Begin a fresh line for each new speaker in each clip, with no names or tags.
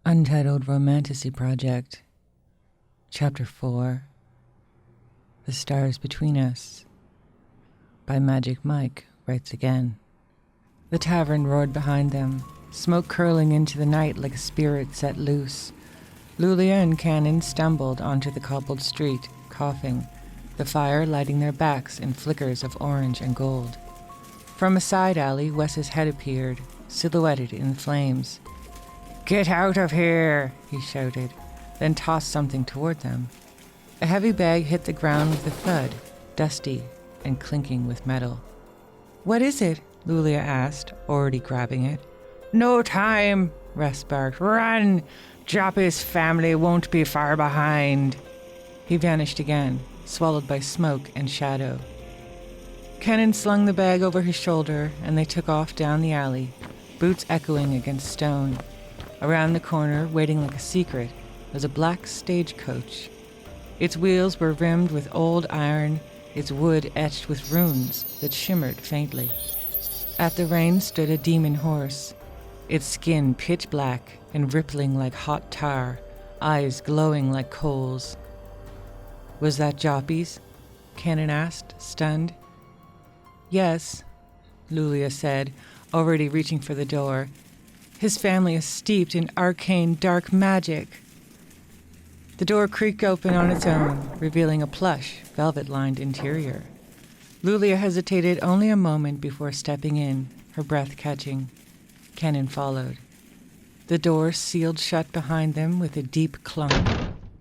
Untitled Romantasy Project, Chapter 4, The Stars Between Us, by Magic Mike writes again. The tavern roared behind them, smoke curling into the night like a spirit set loose. Lulia and Cannon stumbled onto the cobbled street, coughing, the fire lighting their backs in flickers of orange and gold. From a side alley, Wes's head appeared, silhouetted in flames. "Get out of here!" he shouted, then tossed something toward them. A heavy bag hit the ground with a thud, dusty and clinking with metal. "What is it?" Lulia asked, already grabbing it. "No time!" Russ barked. "Run! Joppy's family won't be far behind." He vanished again, swallowed by smoke and shadow. Cannon slung the bag over his shoulder, and they took off down the alley, boots echoing against stone. Around the corner, waiting like a secret, was a black stagecoach. Its wheels were rimmed with old iron, its wood etched with runes that shimmered faintly. At the rein stood a demon horse, its skin pitch black and rippling like hot tar, eyes glowing like coals. "Was that Joppy's?" Cannon asked, stunned. "Yes," Lulia said, already reaching for the door. "His family is steeped in arcane dark magic." The door creaked open on its own, revealing a plush, velvet-lined interior. Lulia hesitated only a moment before stepping in, her breath catching. Cannon followed. The door sealed shut behind them with a deep clunk,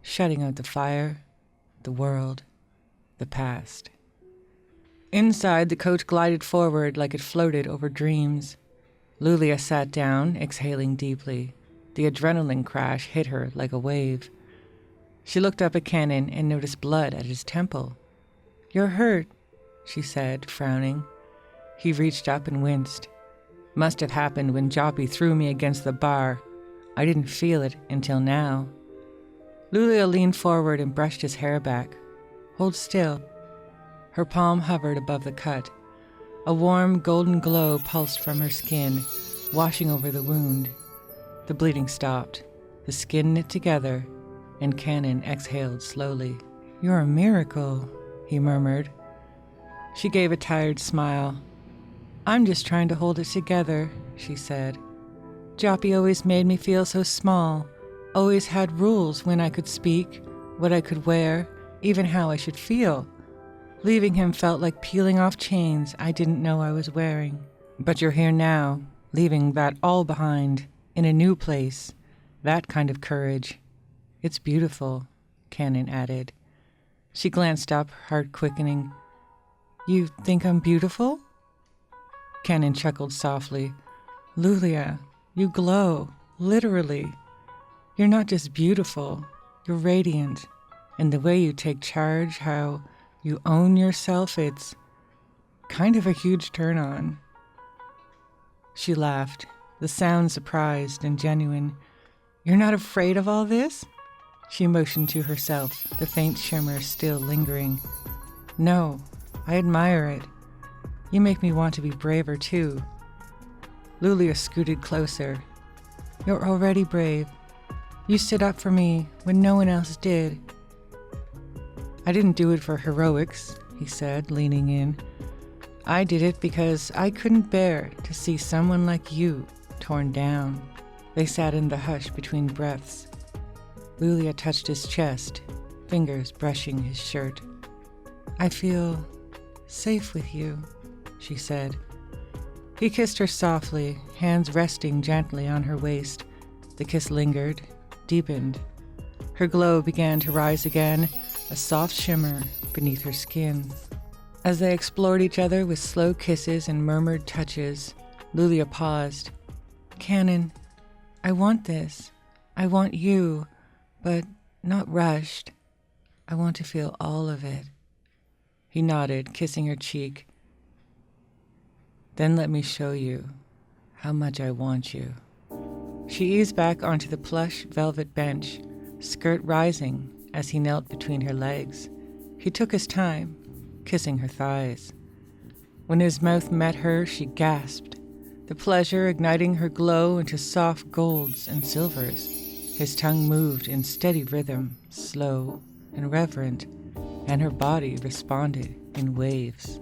shutting out the fire, the world, the past. Inside, the coach glided forward like it floated over dreams. Lulia sat down, exhaling deeply. The adrenaline crash hit her like a wave. She looked up at Cannon and noticed blood at his temple. "You're hurt," she said, frowning. He reached up and winced. "Must have happened when Joppy threw me against the bar. I didn't feel it until now." Lulia leaned forward and brushed his hair back. "Hold still." Her palm hovered above the cut. A warm, golden glow pulsed from her skin, washing over the wound. The bleeding stopped. The skin knit together, and Cannon exhaled slowly. "You're a miracle," he murmured. She gave a tired smile. "I'm just trying to hold it together," she said. "Joppy always made me feel so small, always had rules when I could speak, what I could wear, even how I should feel. Leaving him felt like peeling off chains I didn't know I was wearing. But you're here now, leaving that all behind, in a new place. That kind of courage. It's beautiful," Cannon added. She glanced up, heart quickening. "You think I'm beautiful?" Cannon chuckled softly. "Lulia, you glow, literally. You're not just beautiful, you're radiant. And the way you take charge, how you own yourself, it's kind of a huge turn-on." She laughed, the sound surprised and genuine. "You're not afraid of all this?" She motioned to herself, the faint shimmer still lingering. "No, I admire it. You make me want to be braver, too." Lulia scooted closer. "You're already brave. You stood up for me when no one else did." "I didn't do it for heroics," he said, leaning in. "I did it because I couldn't bear to see someone like you torn down." They sat in the hush between breaths. Lulia touched his chest, fingers brushing his shirt. "I feel safe with you," she said. He kissed her softly, hands resting gently on her waist. The kiss lingered, deepened. Her glow began to rise again, a soft shimmer beneath her skin. As they explored each other with slow kisses and murmured touches, Lulia paused. "Cannon, I want this. I want you, but not rushed. I want to feel all of it." He nodded, kissing her cheek. "Then let me show you how much I want you." She eased back onto the plush velvet bench, skirt rising as he knelt between her legs. He took his time, kissing her thighs. When his mouth met her, she gasped, the pleasure igniting her glow into soft golds and silvers. His tongue moved in steady rhythm, slow and reverent, and her body responded in waves.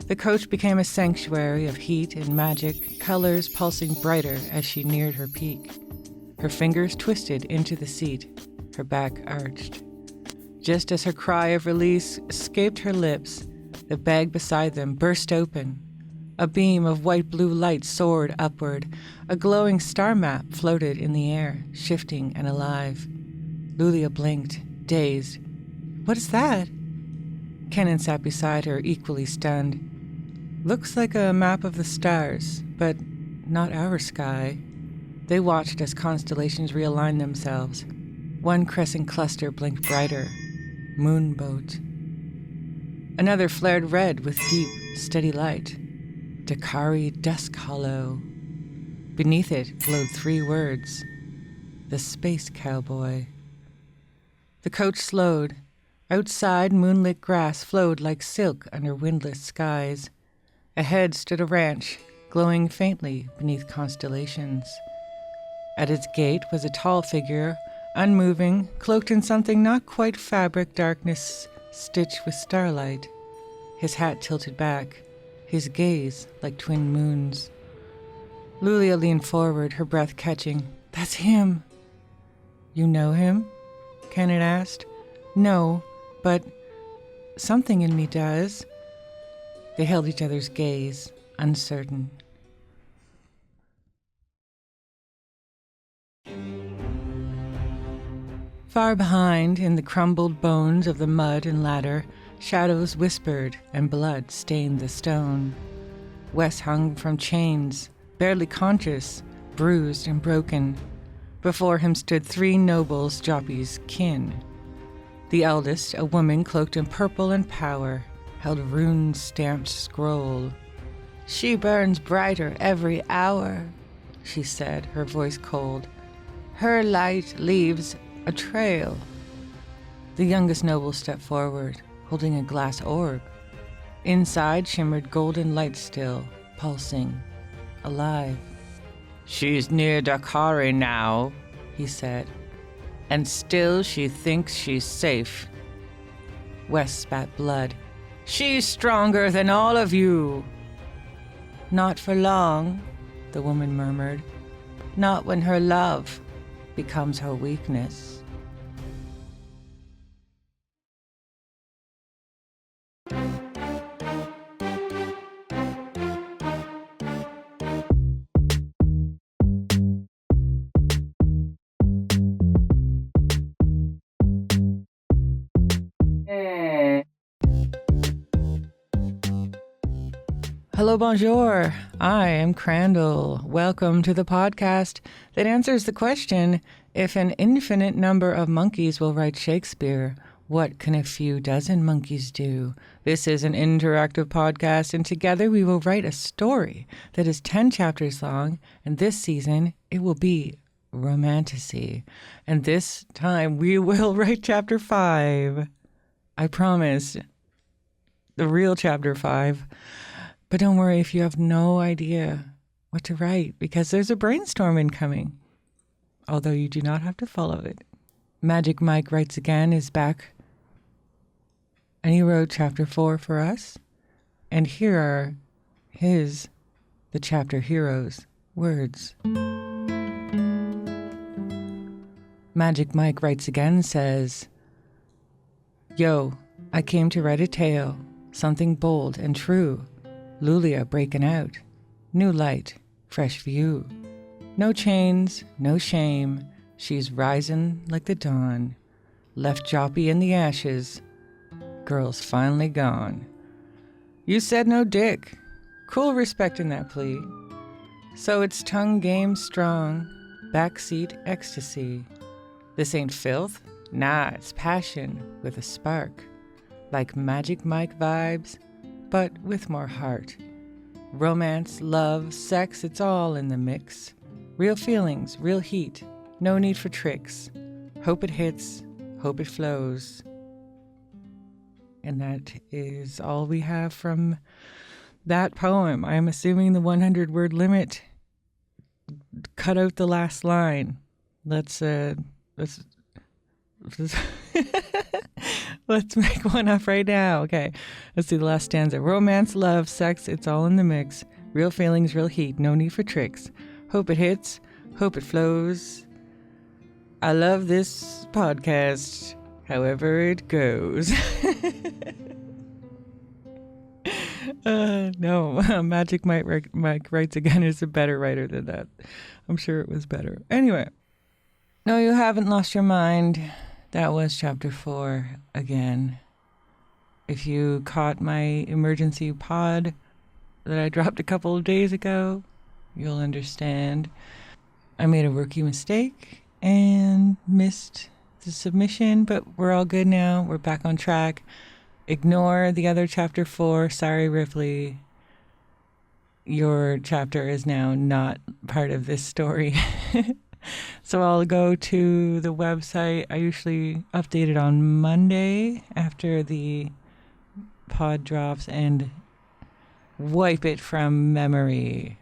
The coach became a sanctuary of heat and magic, colors pulsing brighter as she neared her peak. Her fingers twisted into the seat, her back arched. Just as her cry of release escaped her lips, the bag beside them burst open. A beam of white-blue light soared upward. A glowing star map floated in the air, shifting and alive. Lulia blinked, dazed. "What is that?" Kenan sat beside her, equally stunned. "Looks like a map of the stars, but not our sky." They watched as constellations realigned themselves. One crescent cluster blinked brighter. Moonboat. Another flared red with deep, steady light. Dakari Dusk Hollow. Beneath it glowed 3 words. The Space Cowboy. The coach slowed. Outside, moonlit grass flowed like silk under windless skies. Ahead stood a ranch, glowing faintly beneath constellations. At its gate was a tall figure, unmoving, cloaked in something not quite fabric darkness stitched with starlight. His hat tilted back, his gaze like twin moons. Lulia leaned forward, her breath catching. "That's him." "You know him?" Kenan asked. "No, but something in me does." They held each other's gaze, uncertain. Far behind, in the crumbled bones of the mud and ladder, shadows whispered and blood stained the stone. Wes hung from chains, barely conscious, bruised and broken. Before him stood 3 nobles, Joppy's kin. The eldest, a woman cloaked in purple and power, held a rune-stamped scroll. "She burns brighter every hour," she said, her voice cold. "Her light leaves a trail." The youngest noble stepped forward, holding a glass orb. Inside shimmered golden light still, pulsing, alive. "She's near Dakari now," he said, "and still she thinks she's safe." Wes spat blood. "She's stronger than all of you." "Not for long," the woman murmured. "Not when her love becomes her weakness." Hello, bonjour. I am Crandall. Welcome to the podcast that answers the question, if an infinite number of monkeys will write Shakespeare, what can a few dozen monkeys do? This is an interactive podcast, and together we will write a story that is 10 chapters long, and this season it will be Romantasy. And this time we will write chapter 5. I promise. The real chapter 5. But don't worry if you have no idea what to write, because there's a brainstorm incoming, although you do not have to follow it. Magic Mike Writes Again is back, and he wrote chapter 4 for us. And here are the chapter hero's words. Magic Mike Writes Again says, "Yo, I came to write a tale, something bold and true. Lulia breaking out. New light, fresh view. No chains, no shame. She's rising like the dawn. Left Joppy in the ashes. Girl's finally gone. You said no dick. Cool respect in that plea. So it's tongue game strong. Backseat ecstasy. This ain't filth. Nah, it's passion with a spark. Like Magic Mike vibes, but with more heart. Romance, love, sex, it's all in the mix. Real feelings, real heat, no need for tricks. Hope it hits, hope it flows." And that is all we have from that poem. I'm assuming the 100-word limit cut out the last line. let's let's let's make one up right now. Okay, let's do the last stanza. Romance, love, sex, it's all in the mix. Real feelings, real heat, no need for tricks. Hope it hits, hope it flows. I love this podcast, however it goes. No, Magic Mike writes again is a better writer than that. I'm sure it was better. Anyway, no, you haven't lost your mind. That was chapter 4 again. If you caught my emergency pod that I dropped a couple of days ago, you'll understand. I made a rookie mistake and missed the submission, but we're all good now. We're back on track. Ignore the other chapter 4. Sorry, Ripley. Your chapter is now not part of this story. So I'll go to the website. I usually update it on Monday after the pod drops and wipe it from memory.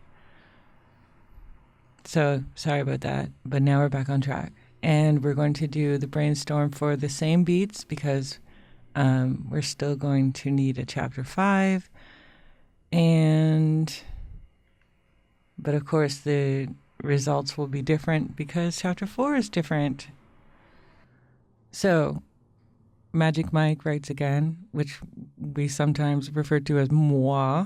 So sorry about that, but now we're back on track. And we're going to do the brainstorm for the same beats because we're still going to need a chapter 5. But of course the results will be different because chapter 4 is different. So Magic Mike writes again, which we sometimes refer to as moi.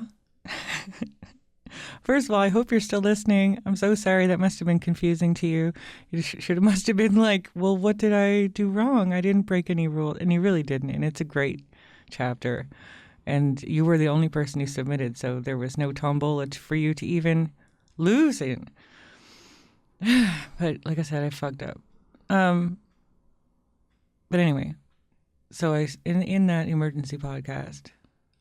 First of all, I hope you're still listening. I'm so sorry. That must have been confusing to you. You must have been like, well, what did I do wrong? I didn't break any rule. And you really didn't. And it's a great chapter. And you were the only person who submitted. So there was no tombola for you to even lose in. But like I said, I fucked up. But anyway, so in that emergency podcast,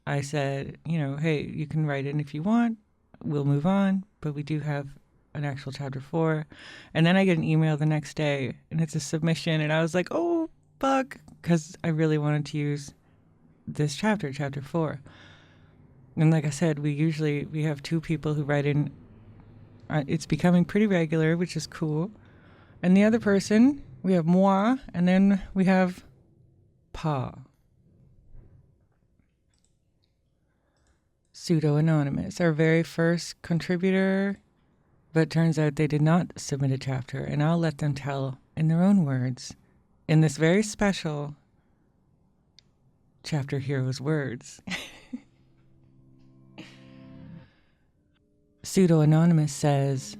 I said, hey, you can write in if you want. We'll move on, but we do have an actual chapter 4. And then I get an email the next day, and it's a submission, and I was like, oh, fuck, because I really wanted to use this chapter 4. And like I said, we have 2 people who write in. It's becoming pretty regular, which is cool. And the other person, we have moi, and then we have pa. Pseudo-anonymous, our very first contributor, but turns out they did not submit a chapter, and I'll let them tell in their own words, in this very special chapter hero's words. Pseudo-anonymous says,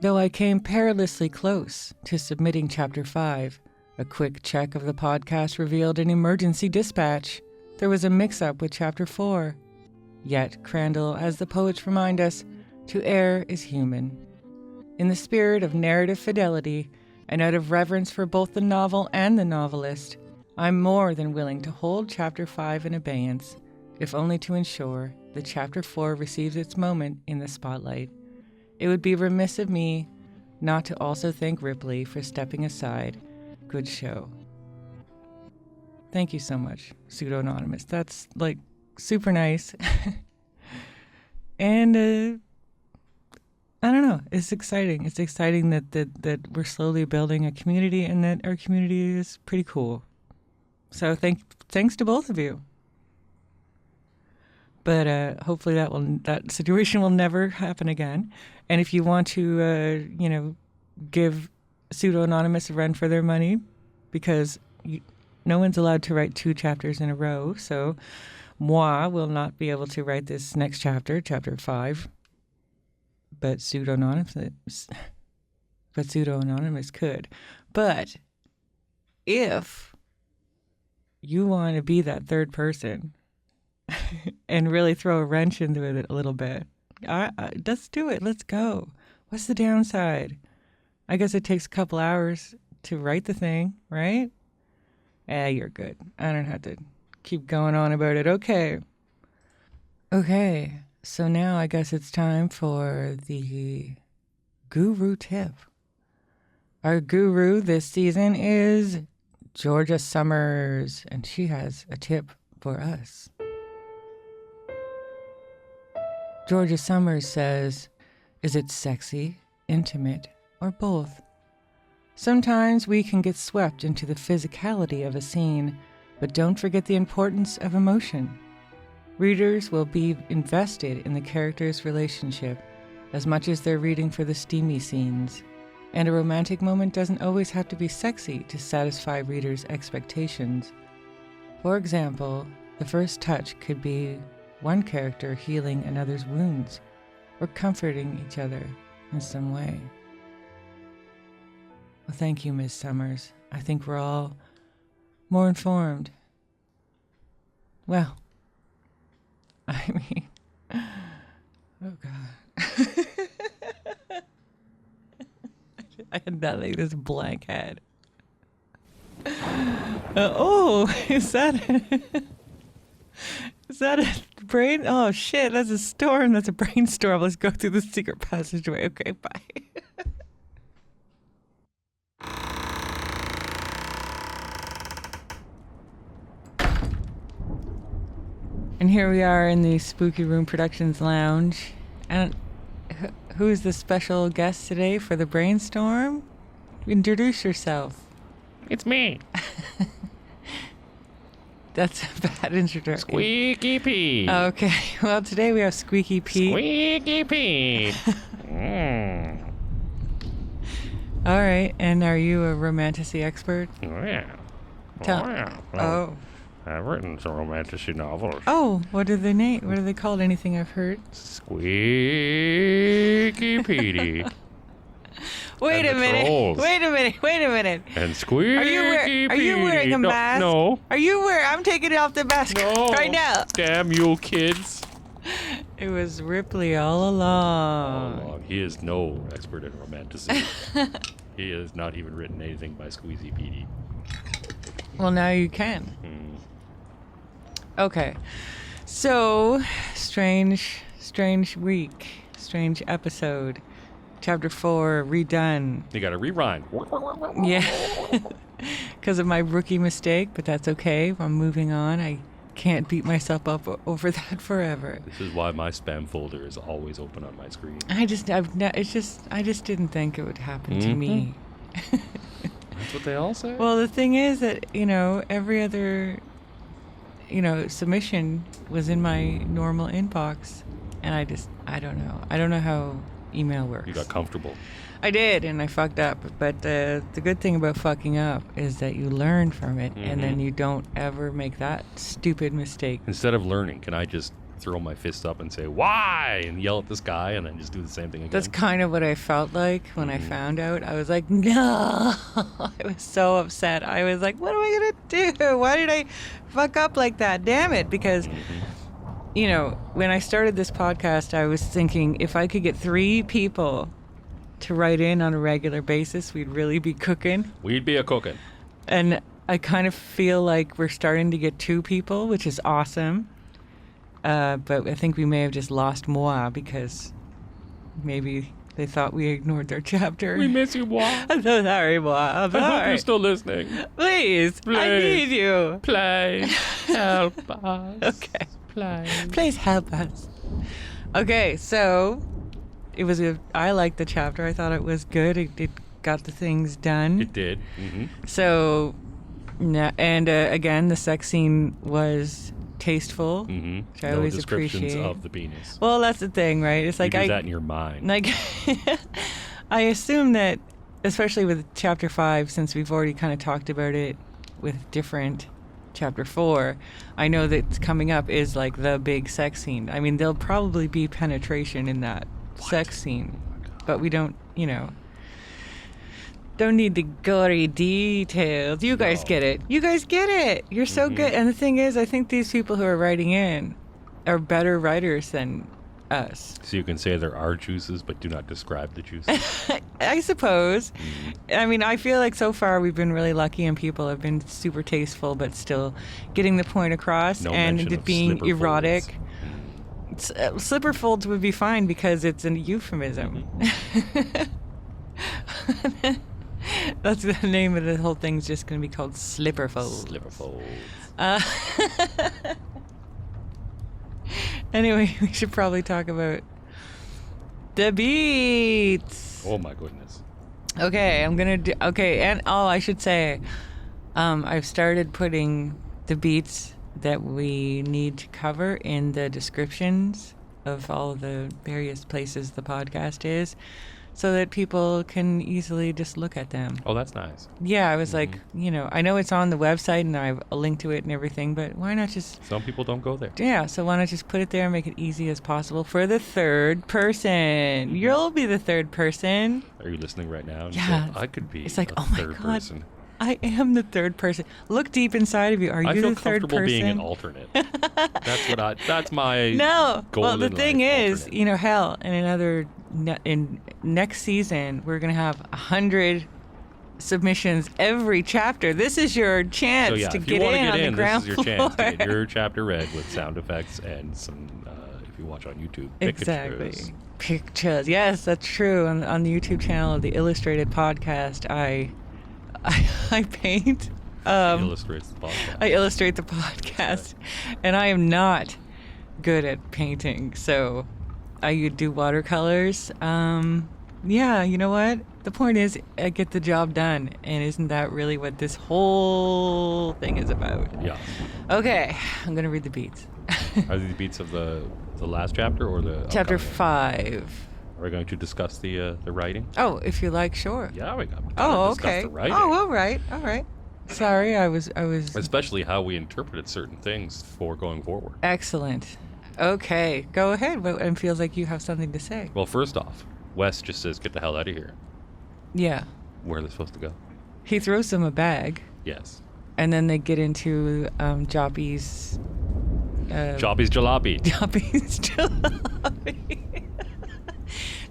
though I came perilously close to submitting chapter 5, a quick check of the podcast revealed an emergency dispatch. There was a mix-up with chapter 4. Yet, Crandall, as the poets remind us, to err is human. In the spirit of narrative fidelity, and out of reverence for both the novel and the novelist, I'm more than willing to hold chapter 5 in abeyance, if only to ensure that chapter 4 receives its moment in the spotlight. It would be remiss of me not to also thank Ripley for stepping aside. Good show. Thank you so much, Pseudo-anonymous. That's like super nice. And I don't know, it's exciting. It's exciting that we're slowly building a community and that our community is pretty cool. So thanks to both of you. But hopefully that situation will never happen again. And if you want to give Pseudo-anonymous a run for their money, because no one's allowed to write 2 chapters in a row, so moi will not be able to write this next chapter 5, but Pseudo-anonymous could. But if you want to be that third person and really throw a wrench into it a little bit, let's do it. Let's go. What's the downside? I guess it takes a couple hours to write the thing, right? You're good. I don't have to keep going on about it. Okay, so now I guess it's time for the guru tip. Our guru this season is Georgia Summers, and she has a tip for us. Georgia Summers says, is it sexy, intimate, or both? Sometimes we can get swept into the physicality of a scene, but don't forget the importance of emotion. Readers will be invested in the characters' relationship as much as they're reading for the steamy scenes. And a romantic moment doesn't always have to be sexy to satisfy readers' expectations. For example, the first touch could be one character healing another's wounds or comforting each other in some way. Well, thank you, Ms. Summers. I think we're all more informed. Well, I mean, oh God. I had nothing, this blank head. Is that a brain? Oh shit, that's a storm. That's a brainstorm. Let's go through the secret passageway. Okay, bye. And here we are in the Spooky Room Productions Lounge. And who's the special guest today for the brainstorm? Introduce yourself.
It's me.
That's a bad introduction.
Squeaky Pete.
Okay, well today we have Squeaky Pete.
Squeaky Pete.
All right, and are you a Romantasy expert?
Oh, yeah.
Oh.
I've written some Romantasy novels.
Oh, what are they called? Anything I've heard?
Squeaky Petey.
Wait a minute.
And Squeaky
Are you wearing a mask?
No.
I'm taking off the mask right now.
Damn you kids.
It was Ripley all along.
He is no expert in Romantasy. He has not even written anything by Squeezy Petey.
Well, now you can. Okay. So, strange week. Strange episode. Chapter 4, redone.
You gotta rewind.
Yeah. Because of my rookie mistake, but that's okay. I'm moving on. I can't beat myself up over that forever.
This is why my spam folder is always open on my screen.
I just didn't think it would happen to me.
That's what they all say?
Well, the thing is that, every other, submission was in my normal inbox. And I don't know. I don't know how email works.
You got comfortable.
I did, and I fucked up. But the good thing about fucking up is that you learn from it, and then you don't ever make that stupid mistake.
Instead of learning, can I just throw my fist up and say, why? And yell at this guy, and then just do the same thing again?
That's kind of what I felt like when I found out. I was like, no. I was so upset. I was like, what am I going to do? Why did I fuck up like that? Damn it. Because, when I started this podcast, I was thinking if I could get 3 people to write in on a regular basis, we'd really be cooking.
We'd be a cooking.
And I kind of feel like we're starting to get 2 people, which is awesome. But I think we may have just lost moi because maybe they thought we ignored their chapter.
We miss you, moi.
I'm so sorry, moi. I'm sorry.
I hope you're still listening.
Please, I need you.
Please, help us.
Okay.
Please
help us. Okay, so I liked the chapter. I thought it was good. It got the things done.
It did.
So, and again, the sex scene was tasteful, which I always appreciate.
No descriptions of the penis.
Well, that's the thing, right? It's like
you do that in your mind.
Like, I assume that, especially with chapter 5, since we've already kind of talked about it with different chapter 4, I know that coming up is like the big sex scene. I mean, there'll probably be penetration in that sex scene, but we don't, don't need the gory details. You guys get it. You're so good. And the thing is, I think these people who are writing in are better writers than us.
So you can say there are juices, but do not describe the juices.
I suppose. I mean, I feel like so far we've been really lucky and people have been super tasteful, but still getting the point across and it being erotic. Slipper folds would be fine because it's a euphemism. That's the name of the whole thing's just going to be called slipper folds.
Slipper folds.
Anyway, we should probably talk about the beats.
Oh my goodness.
Okay, I'm gonna do. Okay, and I should say, I've started putting the beats that we need to cover in the descriptions of all the various places the podcast is, so that people can easily just look at them.
Oh, that's nice.
Yeah, I was like, I know it's on the website and I have a link to it and everything, but why not just...
Some people don't go there.
Yeah, so why not just put it there and make it easy as possible for the third person? You'll be the third person.
Are you listening right now? And
Yeah.
say, I could be
It's like,
a
oh my
third
God.
person.
I am the third person. Look deep inside of you. Are you
I feel
the third
comfortable
person?
being an alternate. That's my
No.
goal
Well, the
in
thing
life,
is,
alternate.
hell, in next season, we're going to have 100 submissions every chapter. This is your chance
So yeah,
to
if you
get
want to
in
get
on
in,
the ground
this is your chance to get
floor.
your chapter read with sound effects and some, if you watch on YouTube,
Exactly.
pictures.
Pictures. Yes, that's true. On the YouTube channel of the Illustrated Podcast, I paint.
Illustrates the podcast.
I illustrate the podcast, and I am not good at painting, so I do watercolors. Yeah, you know what? The point is, I get the job done, and isn't that really what this whole thing is about?
Yeah.
Okay, I'm gonna read the beats.
Are these beats of the last chapter or the
Chapter
upcoming?
5.
Are we going to discuss the writing?
Oh, if you like, sure.
Yeah, we got.
Oh,
discuss
okay.
The writing.
Oh, all right. Sorry, I was.
Especially how we interpreted certain things for going forward.
Excellent. Okay, go ahead. It feels like you have something to say.
Well, first off, Wes just says, "Get the hell out of here."
Yeah.
Where are they supposed to go?
He throws them a bag,
Yes.
and then they get into Joppy's.
Joppy's jalopy.
Joppy's jalopy.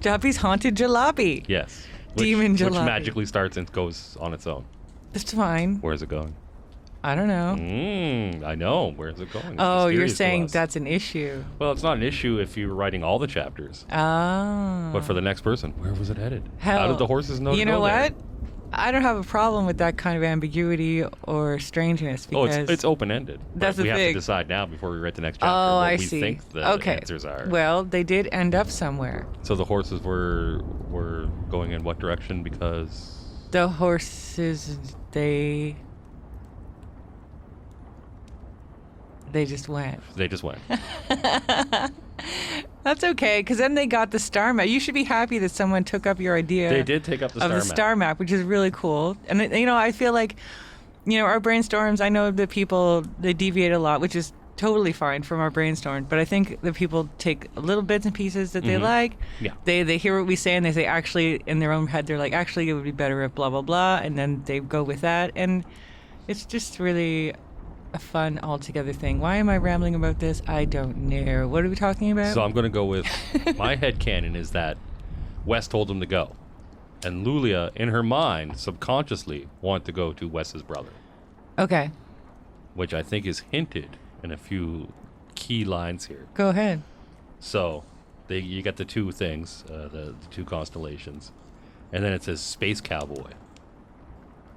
Joppy's haunted jalopy.
Yes.
Demon
Which
jalopy.
magically starts and goes on its own.
It's fine.
Where's it going?
I don't know.
I know. Where's it going? It's
Oh, you're
mysterious to
saying
us.
that's an issue.
Well, it's not an issue if you're writing all the chapters.
Oh.
But for the next person, where was it headed?
Hell,
How did the horses know to
You
go
know
there?
what? I don't have a problem with that kind of ambiguity or strangeness
Oh,
because
it's open-ended.
That's
But we
the
have
thing.
to decide now before we write the next chapter
Oh,
what
I
we
see.
think the
Okay.
answers are.
Well, they did end up somewhere.
So the horses were going in what direction? Because
The horses, they just went.
they just went.
That's okay, because then they got the star map. You should be happy that someone took up your idea.
They did take up the
of
star
the
map.
star map, which is really cool. And I feel like, our brainstorms. I know that people they deviate a lot, which is totally fine from our brainstorm. But I think that people take little bits and pieces that they like.
Yeah.
They hear what we say and they say actually in their own head they're like actually it would be better if blah blah blah, and then they go with that, and it's just really a fun altogether thing. Why am I rambling about this? I don't know. What are we talking about?
So I'm going to go with my headcanon is that Wes told him to go. And Lulia, in her mind, subconsciously wanted to go to Wes's brother,
Okay,
which I think is hinted in a few key lines here.
go ahead.
So you got the two things, the two constellations, and then it says Space Cowboy.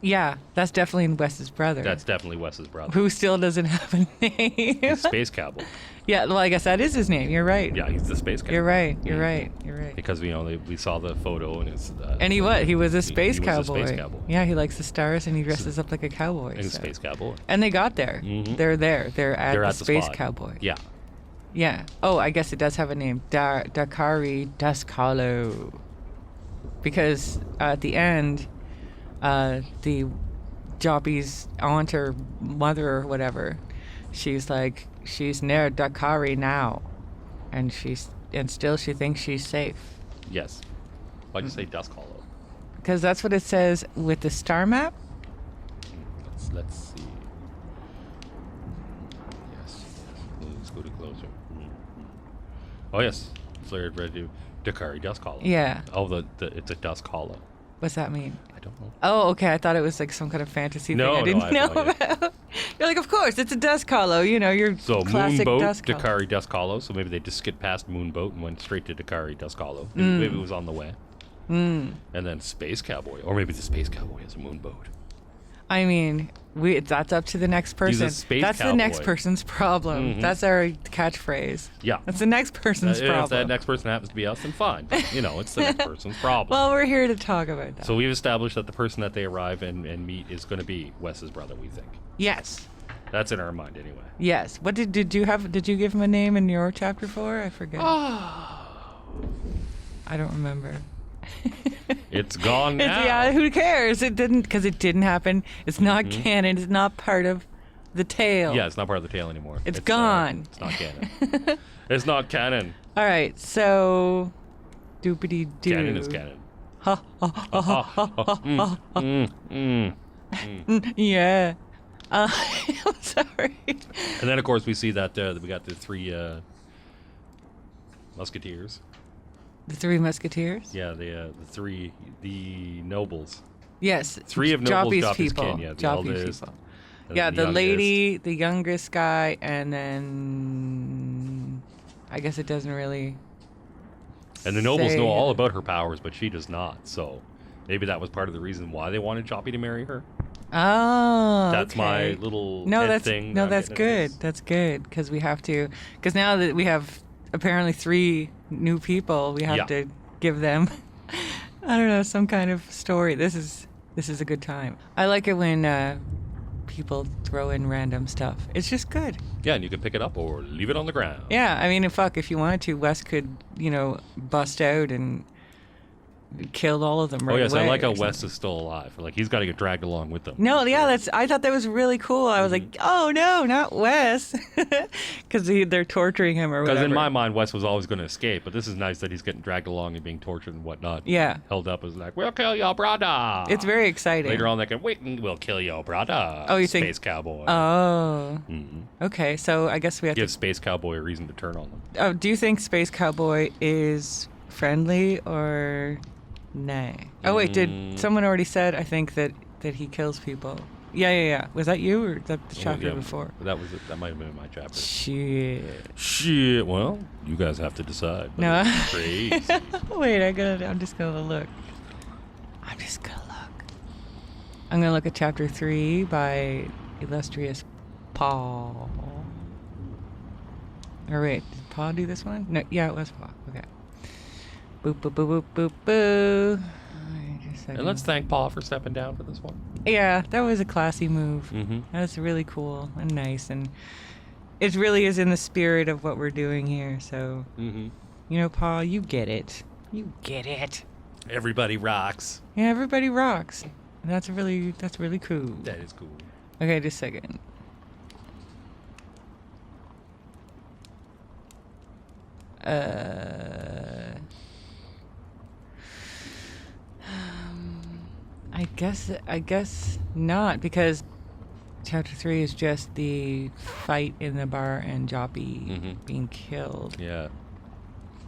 Yeah, that's definitely Wes's brother.
That's definitely Wes's brother.
who still doesn't have a name.
He's Space Cowboy.
Yeah, well, I guess that is his name. You're right.
Yeah, he's the Space Cowboy.
You're right. You're right. You're right.
Because we saw the photo and it's.
And he was a space
he was
cowboy.
a space cowboy.
Yeah, he likes the stars and he dresses up like a cowboy.
He's a
so.
Space Cowboy.
And they got there.
Mhm.
They're there. They're at
They're
the
at the
space
spot.
cowboy.
Yeah.
Yeah. Oh, I guess it does have a name. Dakari Duskhollow. Because at the end, the Joppy's aunt or mother or whatever, she's like, she's near Dakari now, and still she thinks she's safe.
Yes. Why'd you say Dusk Hollow?
Because that's what it says with the star map.
Let's see. Yes. Let's go to closer. Oh yes. So you're ready to Dakari Dusk Hollow.
Yeah.
Oh, it's a Dusk Hollow.
What's that mean?
I don't know.
Oh, okay. I thought it was like some kind of fantasy
No,
thing I didn't
I
know
have no idea.
about. You're like, of course, it's a Dusk Hollow. Your
So
classic
Moonboat,
Dusk Hollow.
Dakari Dusk Hollow. So maybe they just skipped past Moonboat and went straight to Dakari Dusk Hollow. Maybe it was on the way. And then Space Cowboy, or maybe the Space Cowboy is a moonboat.
I mean, that's up to the next person.
He's a space
That's
cowboy.
the next person's problem.
Mhm.
That's our catchphrase.
Yeah.
That's the next person's problem.
If that next person happens to be us, then fine. But, it's the next person's problem.
Well, we're here to talk about that.
So we've established that the person that they arrive and meet is going to be Wes's brother, we think.
Yes.
That's in our mind anyway.
Yes. What did you have? Did you give him a name in your chapter 4? I forget. I don't remember.
It's gone now.
Yeah, who cares? It didn't, because it didn't happen. It's not canon. It's not part of the tale.
Yeah, it's not part of the tale anymore.
It's gone.
It's not canon. It's not canon.
All right, so doopity doo.
Canon is canon.
Ha ha ha ha ha ha. Yeah. I'm sorry.
And then, of course, we see that we got the 3 musketeers.
The 3 musketeers?
Yeah, the nobles.
Yes.
3 of nobles,
Joppy's
Joppy's
people.
kin, yeah, the
Joppy's
eldest,
people.
and
Yeah, the
youngest.
lady, the youngest guy, and then I guess it doesn't really.
And the nobles
say-
know all about her powers, but she does not. So maybe that was part of the reason why they wanted Joppy to marry her.
Oh,
That's
okay.
my little
no,
head
that's
thing.
no,
that I'm
that's
getting at
good.
this.
That's good because we have to. Because now that we have apparently 3 new people, we have
Yeah.
to give them. I don't know, some kind of story. This is a good time. I like it when people throw in random stuff. It's just good.
Yeah, and you can pick it up or leave it on the ground.
Yeah, I mean, if you wanted to, Wes could, bust out and killed all of them right
Oh, yes,
away.
I like how
or something.
Wes is still alive. Like, he's got to get dragged along with them.
No, yeah, I thought that was really cool. I was like, oh no, not Wes, because they're torturing him or
Because
whatever.
in my mind, Wes was always going to escape, but this is nice that he's getting dragged along and being tortured and whatnot.
Yeah.
Held up as like, we'll kill your brother.
It's very exciting.
Later on, they can, wait, we'll kill your brother.
Oh, you think-
Space Cowboy.
Oh,
Mhm.
okay. So I guess we have
Give Space Cowboy a reason to turn on them.
to. Oh, do you think Space Cowboy is friendly or nay? Oh wait, did someone already said? I think that he kills people. Yeah. Was that you or that the chapter
Oh, yeah,
before?
That might have been my chapter.
Shit.
Well, you guys have to decide. but
No.
it's crazy.
Wait, I'm just gonna look. I'm gonna look at chapter 3 by illustrious Paul. Or wait, did Paul do this one? No, yeah, it was Paul. Okay. Boop boop boop boop boop boo. Alright, just a second.
And let's thank Paul for stepping down for this one.
Yeah, that was a classy move.
Mm-hmm.
That's really cool and nice, and it really is in the spirit of what we're doing here. So,
Mm-hmm.
Paul, you get it. You get it.
Everybody rocks.
Yeah, everybody rocks. And that's really cool.
That is cool.
Okay, just a second. I guess not, because chapter 3 is just the fight in the bar and Joppy being killed.
Yeah.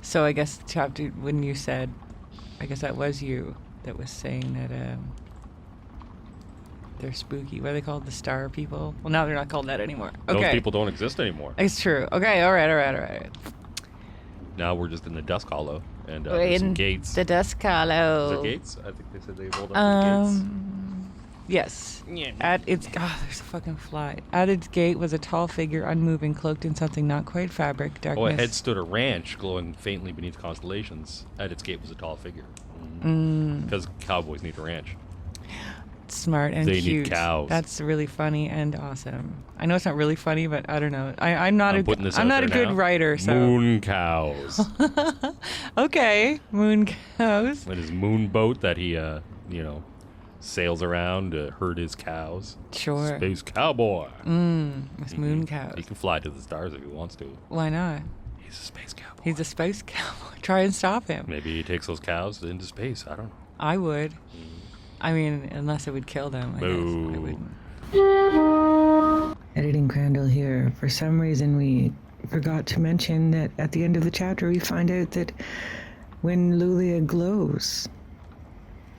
So I guess when you said, I guess that was you that was saying that they're spooky. What are they called? The star people? Well, now they're not called that anymore. Okay.
Those people don't exist anymore.
It's true. Okay, all right.
Now we're just in the Dusk Hollow, and there's some gates.
The Dusk
Is
Hollow.
it gates? I think they said they rolled up the gates.
Yes.
Yeah.
There's a fucking fly. At its gate was a tall figure, unmoving, cloaked in something not quite fabric, darkness.
Oh, ahead stood a ranch glowing faintly beneath constellations. At its gate was a tall figure. Because cowboys need a ranch.
Smart and
They need
cute.
cows.
That's really funny and awesome. I know it's not really funny, but I don't know. I'm not
I'm putting this
I'm
out
not a
there
good
now.
writer, so
Moon cows.
okay. Moon cows.
And his moon boat that he, sails around to herd his cows.
Sure.
Space Cowboy.
It's moon cows.
He can fly to the stars if he wants to.
Why not?
He's a space cowboy.
He's a space cowboy. Try and stop him.
Maybe he takes those cows into space. I don't know.
I would. I mean, unless it would kill them. I guess. I
Boo.
wouldn't.
Editing Crandall here. For some reason, we forgot to mention that at the end of the chapter, we find out that when Lulia glows,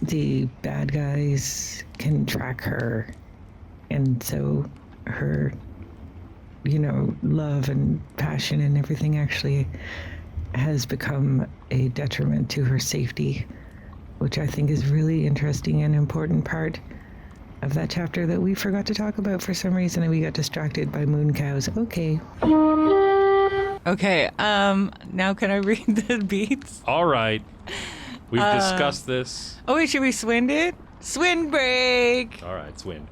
the bad guys can track her. And so her, love and passion and everything actually has become a detriment to her safety, which I think is really interesting and important part of that chapter that we forgot to talk about for some reason, and we got distracted by moon cows. Okay.
Okay, now can I read the beats?
All right. We've discussed this.
Oh, wait, should we SWIND it? SWIND break!
All right, SWIND.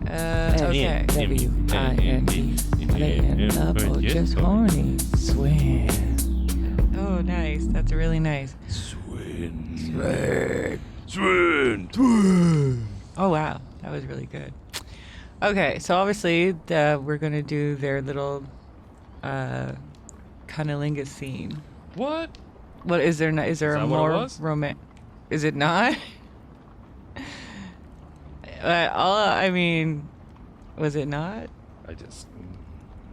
Okay. W-I-N-D. Are they in love or just horny? SWIND. Oh, nice. That's really nice.
SWIND.
SWIND.
SWIND.
Oh, wow. That was really good. Okay, so obviously we're going to do their little cunnilingus scene.
What?
What is there? Is there a more romantic? Is it not? I mean, was it not?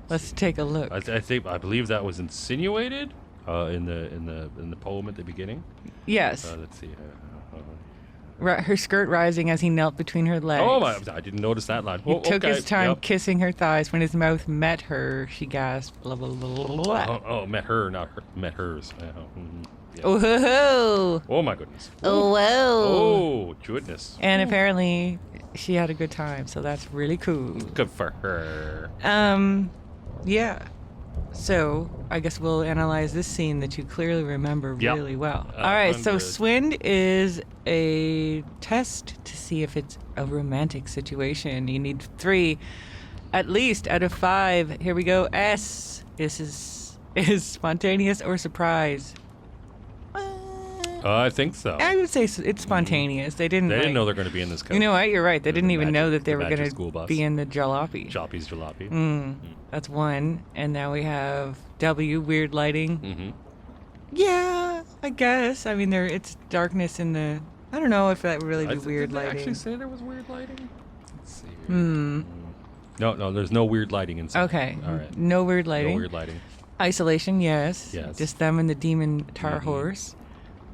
Let's take a look.
I believe that was insinuated in the poem at the beginning.
Yes.
Let's see.
Her skirt rising as he knelt between her legs.
Oh my! I didn't notice that line.
He took his time kissing her thighs. When his mouth met her, she gasped. Blah blah blah blah blah.
Oh, met her, not her. Met hers. Yeah.
Oh ho ho!
Oh my goodness!
Oh whoa!
Oh goodness!
And apparently, she had a good time, so that's really cool.
Good for her.
Yeah. So I guess we'll analyze this scene that you clearly remember really well. All right. So SWIND is a test to see if it's a romantic situation. You need 3, at least, out of 5. Here we go. S. This is spontaneous or surprise.
I think so.
I would say it's spontaneous. They didn't know
they're going to be in this.
You know what? You're right. They didn't even know that they were going to be in the jalopy.
Choppy's jalopy.
That's 1. And now we have W, weird lighting. Yeah, I guess. I mean, it's darkness in the... I don't know if that would really be weird lighting.
Did they actually say there was weird lighting? Let's see. No, there's no weird lighting inside.
Okay.
All right.
No weird lighting.
No weird lighting.
Isolation, yes. Just them and the demon tar horse.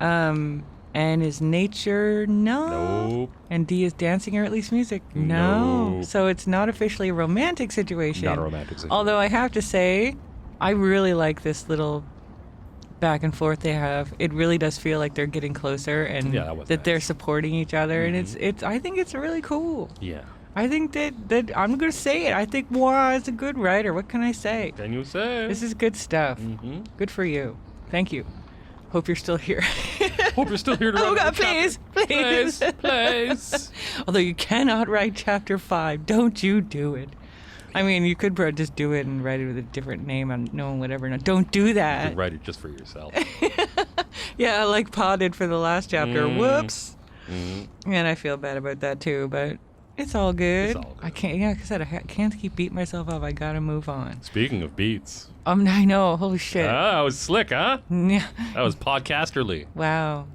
And is nature? No.
Nope.
And D is dancing or at least music? No.
Nope.
So it's not officially a romantic situation.
Not a romantic situation.
Although I have to say, I really like this little back and forth they have. It really does feel like they're getting closer and that they're supporting each other, and it's. I think it's really cool.
Yeah.
I think that I'm gonna say it. I think Moira is a good writer. What can I say?
Can you say?
This is good stuff. Good for you. Thank you. Hope you're still here.
Hope you're still here to write.
Oh God, please. Although you cannot write chapter 5, don't you do it. I mean, you could just do it and write it with a different name and no one would ever know. Don't do that.
You could write it just for yourself.
Yeah, like Pa did for the last chapter. Whoops. And I feel bad about that too, but it's all good.
It's all good.
I can't. Yeah, like I said, I can't keep beating myself up. I gotta move on.
Speaking of beats.
I know. Holy shit.
That was slick, huh?
Yeah.
That was podcasterly.
Wow.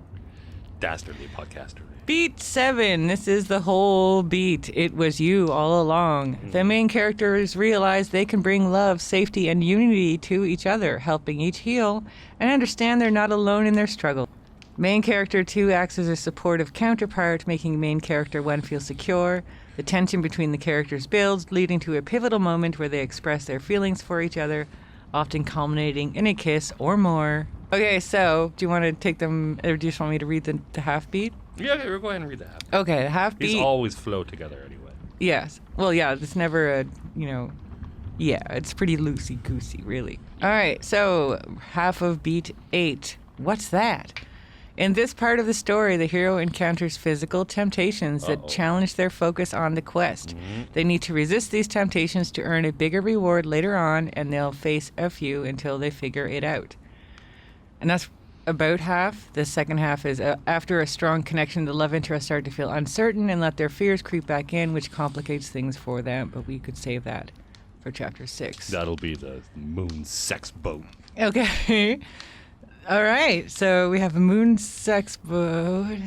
Dastardly podcasterly.
Beat 7. This is the whole beat. It was you all along. The main characters realize they can bring love, safety, and unity to each other, helping each heal and understand they're not alone in their struggle. Main character 2 acts as a supportive counterpart, making main character 1 feel secure. The tension between the characters builds, leading to a pivotal moment where they express their feelings for each other, often culminating in a kiss or more. Okay, so do you want to take them, or do you just want me to read the half beat?
Yeah, we'll go ahead and read the half beat.
Okay, the half beat.
These always flow together anyway.
Yes. Well, yeah, it's never it's pretty loosey-goosey, really. All right, so half of beat 8. What's that? In this part of the story, the hero encounters physical temptations that challenge their focus on the quest. They need to resist these temptations to earn a bigger reward later on, and they'll face a few until they figure it out. And that's about half. The second half is after a strong connection, the love interests start to feel uncertain and let their fears creep back in, which complicates things for them. But we could save that for chapter 6.
That'll be the moon sex boat.
Okay. All right, so we have a moon sex boat.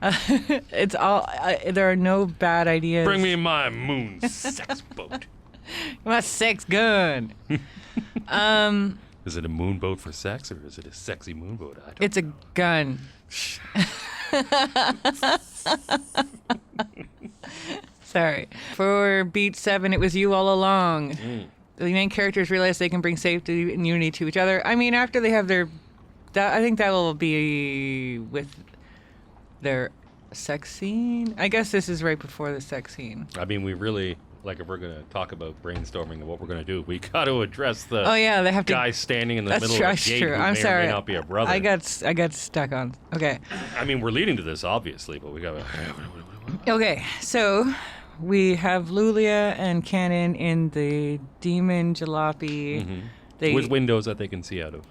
It's all. There are no bad ideas.
Bring me my moon sex boat.
My sex gun.
Is it a moon boat for sex, or is it a sexy moon boat? I don't
It's a gun. Sorry. For beat 7, it was you all along. The main characters realize they can bring safety and unity to each other. I mean, after they have I think that will be with their sex scene? I guess this is right before the sex scene.
I mean, we really, like, if we're going to talk about brainstorming and what we're going to do, we got to address the
they have
guy
to.
standing in the
That's
middle
true.
of
That's
the gate
true.
who
I'm
may
sorry.
or may not be a brother.
I got stuck on. Okay.
I mean, we're leading to this, obviously, but we got to...
Okay. So we have Lulia and Canon in the demon jalopy.
Mm-hmm. With windows that they can see out of.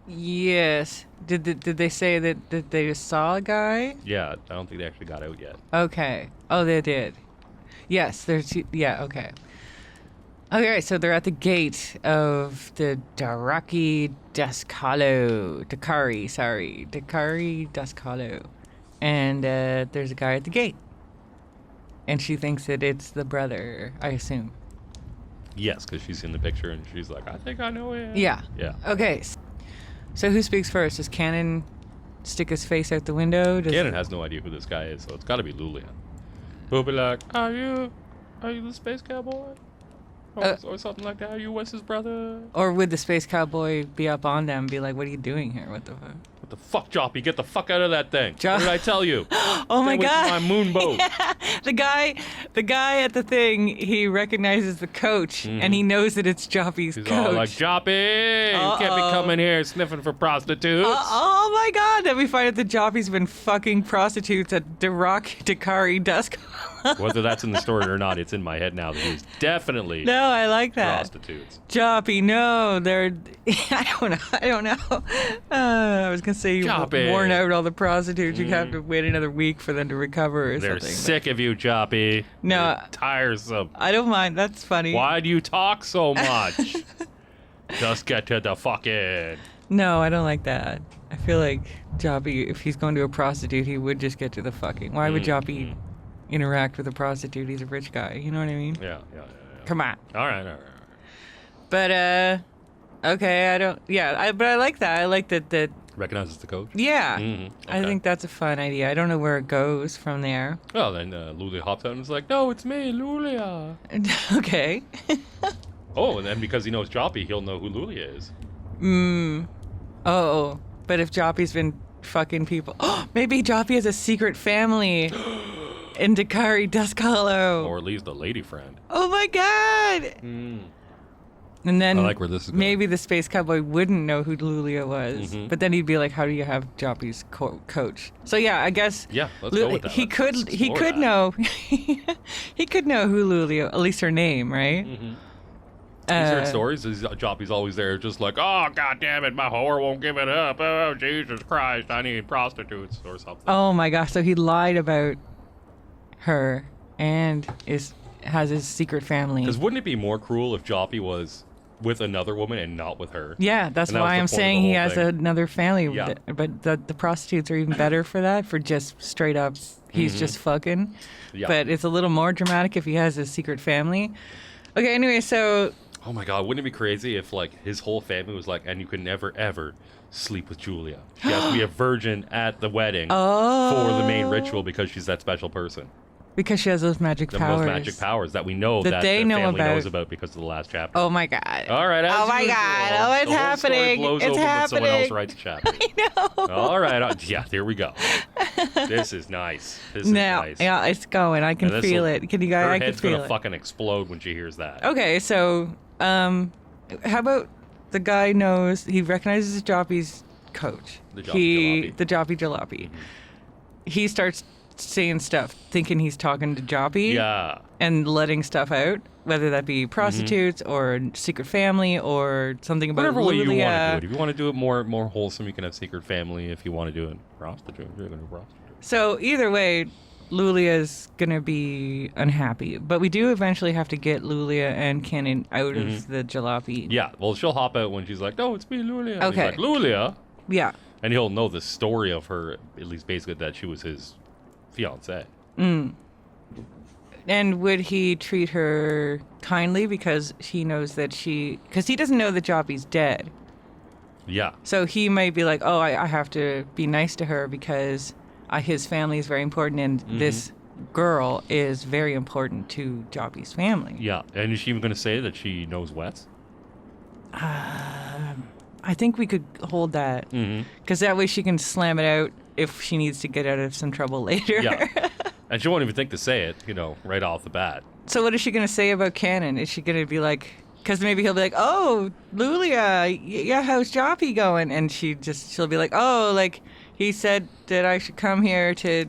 Yes. Did they say that they saw a guy?
Yeah, I don't think they actually got out yet.
Okay. Oh, they did. Yes. Yeah. Okay. Okay. So they're at the gate of the Dakari Dascalo, and there's a guy at the gate, and she thinks that it's the brother. I assume.
Yes, because she's in the picture and she's like, I think I know him.
Yeah.
Yeah.
Okay. So who speaks first? Does Cannon stick his face out the window?
Cannon has no idea who this guy is, so it's got to be Lulia. Who'll be like, Are you the space cowboy? Or something like that. Are you Wes's brother?
Or would the space cowboy be up on them and be like, what are you doing here? What the fuck?
What the fuck, Joppy? Get the fuck out of that thing.
What
did I tell you?
Oh my
Stay
God.
with my moon boat.
The guy at the thing, he recognizes the coach and he knows that it's Joppy's
He's
coach.
all like, Joppy, you can't be coming here sniffing for prostitutes.
Oh my God. Then we find out that Joppy's been fucking prostitutes at Dakari Dusk.
Whether that's in the story or not, it's in my head now that he's definitely
No, I like that.
prostitutes.
Joppy, no, they're. I don't know. I was gonna say you
Joppy.
worn out all the prostitutes. You have to wait another week for them to recover or
They're
something.
sick of you, Joppy.
No.
You're tiresome.
I don't mind. That's funny.
Why do you talk so much? Just get to the fucking.
No, I don't like that. I feel like Joppy, if he's going to a prostitute, he would just get to the fucking. Why would Joppy interact with a prostitute? He's a rich guy. You know what I mean?
Yeah.
Come on.
All right.
But okay, I don't. Yeah, but I like that. I like that.
Recognizes the coach?
Yeah,
Okay.
I think that's a fun idea. I don't know where it goes from there.
Well, then Lulia hops out and is like, no, it's me, Lulia.
Okay.
Oh, and then because he knows Joppy, he'll know who Lulia is.
Oh, but if Joppy's been fucking people, maybe Joppy has a secret family in Dakari Duskhollow.
Or at least a lady friend.
Oh my God! And then
I like where this is going.
maybe the space cowboy wouldn't know who Lulia was, but then he'd be like, "How do you have Joppy's coach?" So yeah, I guess
Yeah, let's go with that.
He
Let's
could
explore that.
know he could know who Lulia, at least her name, right?
He's heard stories. Joppy's always there, just like, oh, God damn it, my whore won't give it up. Oh, Jesus Christ, I need prostitutes or something.
Oh my gosh! So he lied about her and has his secret family.
Because wouldn't it be more cruel if Joppy was with another woman and not with her?
Yeah, that's
And that was
why
the
I'm
point of
saying
the
he
whole
has
thing.
another family.
Yeah.
But the prostitutes are even better for that, for just straight up, he's just fucking.
Yeah.
But it's a little more dramatic if he has a secret family. Okay, anyway, so
Oh my God, wouldn't it be crazy if like his whole family was like, and you can never ever sleep with Julia. She has to be a virgin at the wedding for the main ritual because she's that special person.
because she has those magic powers.
Those magic powers that we know
That
that
they
the
know
family
about.
knows about because of the last chapter.
Oh my God.
All right.
Oh my
usual,
God. Oh, it's
the whole story
happening.
blows
It's
open when someone else
happening.
writes a chapter.
I know.
All right. Yeah, there we go. This is nice. This is
Now,
nice.
yeah, it's going. I can
And
feel
this'll-
it. Can you guys?
Her
I can
head's
feel
gonna
it.
fucking explode when she hears that.
Okay, so how about the guy knows he recognizes Joppy's coach.
The Joppy
The Joppy Jalopy. He starts saying stuff, thinking he's talking to Joppy.
Yeah.
And letting stuff out, whether that be prostitutes or secret family or something about
Whatever way you want to do
Lulia.
it. If you want to do it more wholesome, you can have secret family. If you want to do it prostitute, you're going to do prostitute.
So either way, Lulia's gonna be unhappy. But we do eventually have to get Lulia and Cannon out of the jalopy.
Yeah, well, she'll hop out when she's like, no, it's me, Lulia. And
Okay.
he's like, Lulia?
Yeah.
And he'll know the story of her, at least basically that she was his fiancée.
And would he treat her kindly because he knows that because he doesn't know that Joppy's dead.
Yeah.
So he might be like, oh, I have to be nice to her because his family is very important and this girl is very important to Joppy's family.
Yeah. And is she even going to say that she knows Wes?
I think we could hold that because that way she can slam it out if she needs to get out of some trouble later.
Yeah. And she won't even think to say it, right off the bat.
So what is she going to say about Canon? Is she going to be like, because maybe he'll be like, oh, Lulia, yeah, how's Joppy going? And she'll be like, oh, like, he said that I should come here to,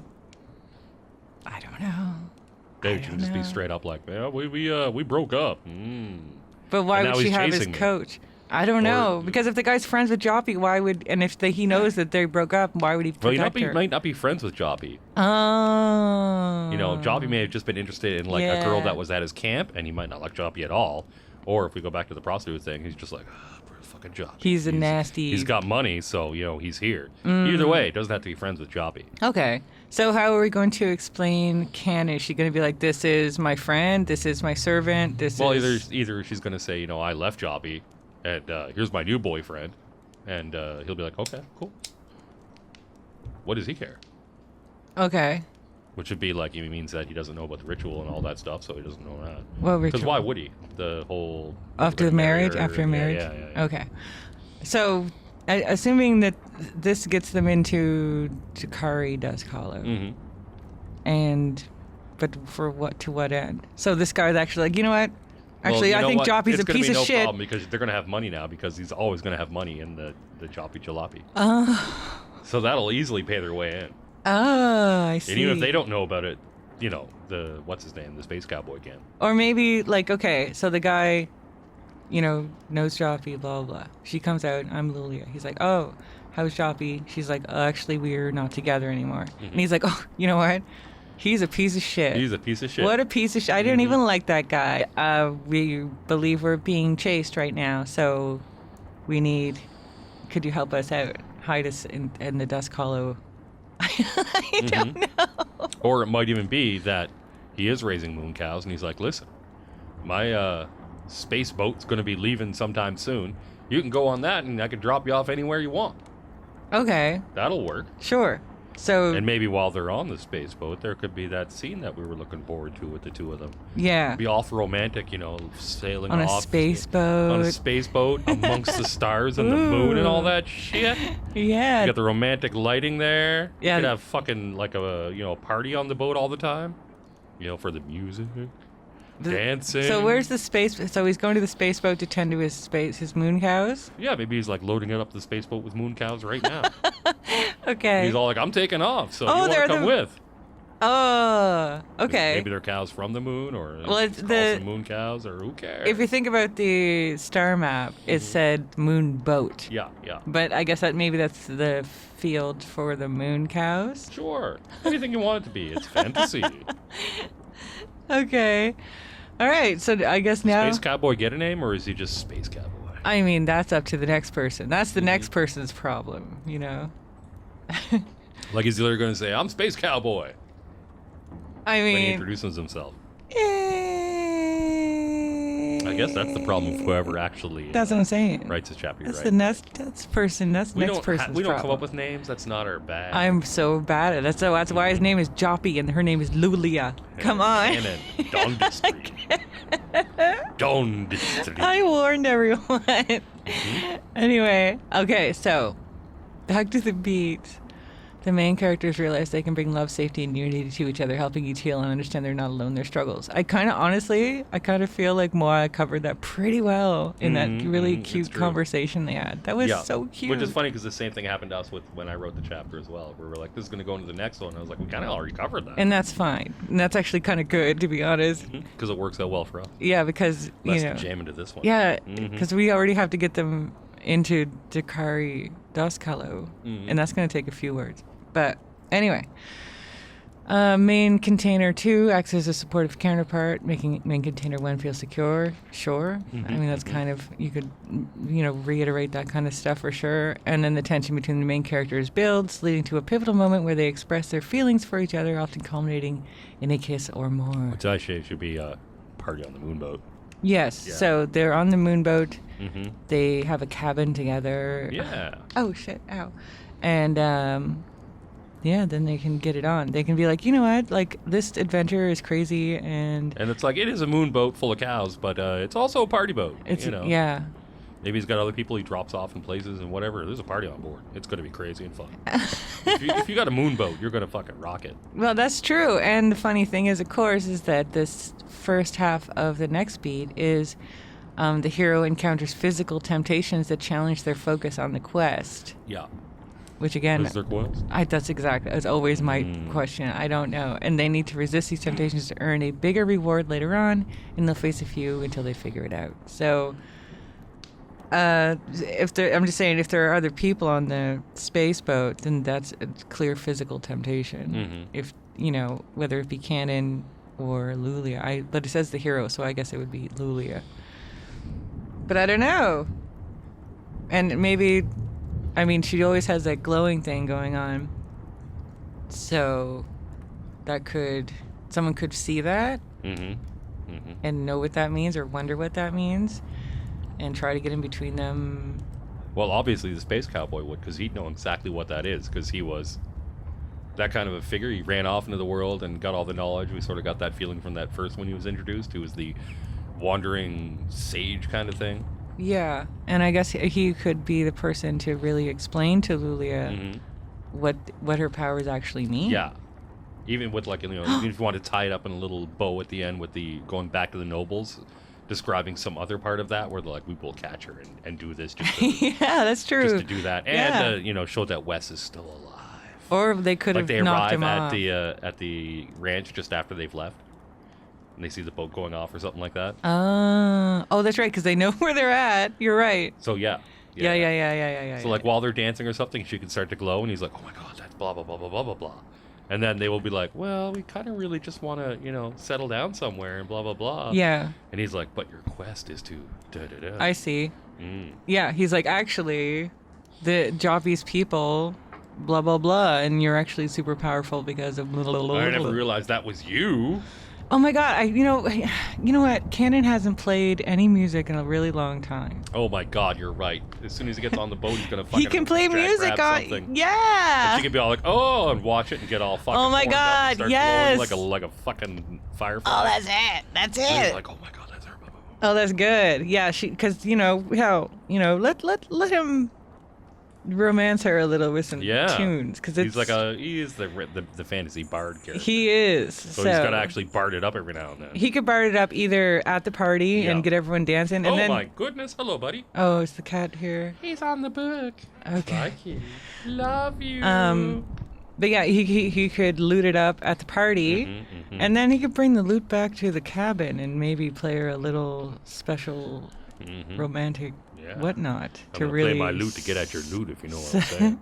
I don't know.
Maybe she can just be straight up like, yeah, we broke up.
But why
And now
would she
he's
have his
chasing me.
coach? I don't know. Because if the guy's friends with Joppy, why would, and if he knows that they broke up, why would he
Well,
protect her?
he might not be friends with Joppy.
Oh.
Joppy may have just been interested in, like, a girl
Yeah.
that was at his camp, and he might not like Joppy at all. Or if we go back to the prostitute thing, he's just like, fucking Joppy.
He's a nasty...
He's got money, so, he's here. Either way, doesn't have to be friends with Joppy.
Okay. So how are we going to explain Can? Is she going to be like, this is my friend, this is my servant,
Well,
is...
either she's going to say, I left Joppy, and here's my new boyfriend. And he'll be like, okay, cool. What does he care?
Okay.
Which would be like, he means that he doesn't know about the ritual and all that stuff, so he doesn't know that.
What ritual?
Because why would he? The whole...
After marriage? After marriage?
Yeah.
Okay. So, assuming that this gets them into Jakari Dust Hollow.
Mm-hmm.
But to what end? So this guy's actually like, you know what? Actually, I think Joppy's a piece of shit.
It's going to be no problem because they're going to have money now because he's always going to have money in the Joppy Jalopy. So that'll easily pay their way in.
Oh, I see.
And even if they don't know about it, what's his name? The space cowboy can.
Or maybe, like, okay, so the guy, knows Joppy, blah, blah, blah. She comes out, I'm Lulia. He's like, oh, how's Joppy? She's like, oh, actually, we're not together anymore.
Mm-hmm.
And he's like, oh, you know what? He's a piece of shit.
He's a piece of shit.
What a piece of shit. I didn't even like that guy. We believe we're being chased right now, so could you help us out? Hide us in the Dusk Hollow. I don't know.
Or it might even be that he is raising moon cows, and he's like, listen, my space boat's going to be leaving sometime soon. You can go on that, and I can drop you off anywhere you want.
Okay.
That'll work.
Sure. So.
And maybe while they're on the space boat, there could be that scene that we were looking forward to with the two of them.
Yeah.
It'd be all romantic, sailing
on
off.
A space boat.
On a space boat amongst the stars and the moon and all that shit.
Yeah.
You got the romantic lighting there.
Yeah.
You could have fucking like a party on the boat all the time. For the music. Dancing.
So where's the space? So he's going to the space boat to tend to his moon cows?
Yeah, maybe he's like loading it up the space boat with moon cows right now.
Okay.
He's all like, I'm taking off, so you want to come with.
Oh, okay.
Maybe they're cows from the moon, or
it's
some moon cows, or who cares?
If you think about the star map, it said moon boat.
Yeah.
But I guess maybe that's the field for the moon cows?
Sure. Anything you want it to be. It's fantasy.
Okay. All right, so I guess now...
Space Cowboy get a name, or is he just Space Cowboy?
I mean, that's up to the next person. That's the next person's problem,
Like he's either going to say, I'm Space Cowboy.
I mean...
When he introduces himself. I guess that's the problem of whoever actually
that's what I'm saying.
writes a chapter.
That's
right?
the next person's
We don't
problem.
come up with names. That's not our bag.
I'm so bad at it. That's why his name is Joppy and her name is Lulia. Come on.
Canon. Dondistry. Dondistry.
I warned everyone. Anyway, okay, so back to the beat. The main characters realize they can bring love, safety, and unity to each other, helping each heal and understand they're not alone in their struggles. I kind of feel like Moa covered that pretty well in that really cute conversation they had. That was so cute.
Which is funny because the same thing happened to us when I wrote the chapter as well. We were like, this is going to go into the next one. I was like, we kind of already covered that.
And that's fine. And that's actually kind of good, to be honest.
Because it works out well for us.
Yeah, because,
Let's jam into this one.
Yeah, because we already have to get them into Dakari Dust Hollow, and that's going to take a few words. But anyway, main container 2 acts as a supportive counterpart, making main container 1 feel secure. Sure. I mean, that's kind of, you could, reiterate that kind of stuff for sure. And then the tension between the main characters builds, leading to a pivotal moment where they express their feelings for each other, often culminating in a kiss or more.
Which actually should be a party on the moonboat.
Yes. Yeah. So they're on the moonboat. They have a cabin together.
Yeah.
Oh, shit. Ow. And, yeah, then they can get it on. They can be like, you know what? Like, this adventure is crazy, and
it's like, it is a moonboat full of cows, but it's also a party boat.
Yeah.
Maybe he's got other people he drops off in places and whatever. There's a party on board. It's going to be crazy and fun. if you got a moonboat, you're going to fucking rock it.
Well, that's true. And the funny thing is, of course, is that this first half of the next beat is the hero encounters physical temptations that challenge their focus on the quest.
Yeah.
Which again,
What is their quest?
that's always my question. I don't know. And they need to resist these temptations to earn a bigger reward later on, and they'll face a few until they figure it out. So, I'm just saying, if there are other people on the space boat, then that's a clear physical temptation.
Mm-hmm.
If whether it be Canon or Lulia, but it says the hero, so I guess it would be Lulia. But I don't know. And maybe, she always has that glowing thing going on. So someone could see that and know what that means or wonder what that means and try to get in between them.
Well, obviously the space cowboy would, because he'd know exactly what that is, because he was that kind of a figure. He ran off into the world and got all the knowledge. We sort of got that feeling from that first when he was introduced. He was the wandering sage kind of thing.
Yeah, and I guess he could be the person to really explain to Lulia what her powers actually mean.
Yeah, even with even if you want to tie it up in a little bow at the end with the going back to the nobles, describing some other part of that where they're like, we will catch her and do this just to,
yeah, that's true.
just to do that, and show that Wes is still alive.
Or they could have knocked him off.
They arrive at the ranch just after they've left. And they see the boat going off or something like that.
Oh, that's right, because they know where they're at. You're right.
So, yeah. So, while they're dancing or something, she can start to glow, and he's like, oh, my God, that's blah, blah, blah, blah, blah, blah, blah. And then they will be like, well, we kind of really just want to, settle down somewhere and blah, blah, blah.
Yeah.
And he's like, but your quest is to da-da-da.
I see. Yeah, he's like, actually, the Joppies people, blah, blah, blah, and you're actually super powerful because of blah, blah, blah, blah.
I never realized that was you.
Oh my God! You know what? Canon hasn't played any music in a really long time.
Oh my God, you're right. As soon as he gets on the boat, he's gonna fucking.
He can play music on.
Something.
Yeah.
And she can be all like, oh, and watch it and get all fucking.
Oh my God!
Start
yes.
Like a fucking firefly.
Oh, that's it. That's it.
And he's like, oh my God, that's her.
Oh, that's good. Yeah, because let him romance her a little with some tunes, because
he is the fantasy bard character.
He is.
So he's got to actually bard it up every now and then.
He could bard it up either at the party and get everyone dancing. And
my goodness. Hello, buddy.
Oh, is the cat here?
He's on the book.
Okay.
Bye, kitty. Love you.
But yeah, he could loot it up at the party, and then he could bring the loot back to the cabin and maybe play her a little special romantic whatnot to really
play my loot to get at your loot, if you know what I'm saying.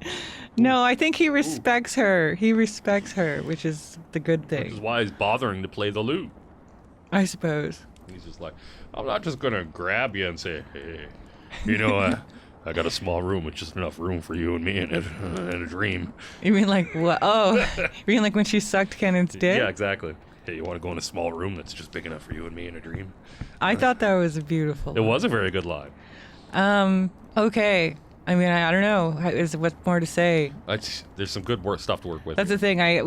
No, I think he respects her. He respects her, which is the good thing.
Which is why he's bothering to play the loot.
I suppose.
He's just like, I'm not just gonna grab you and say, hey, I got a small room with just enough room for you and me in it, and a dream.
You mean like what? Oh, you mean like when she sucked Kennan's dick?
Yeah, exactly. Hey, you want to go in a small room that's just big enough for you and me in a dream?
I thought that was beautiful.
It was a very good line.
Okay. I mean, I don't know. What's more to say?
There's some good stuff to work with.
That's the thing. I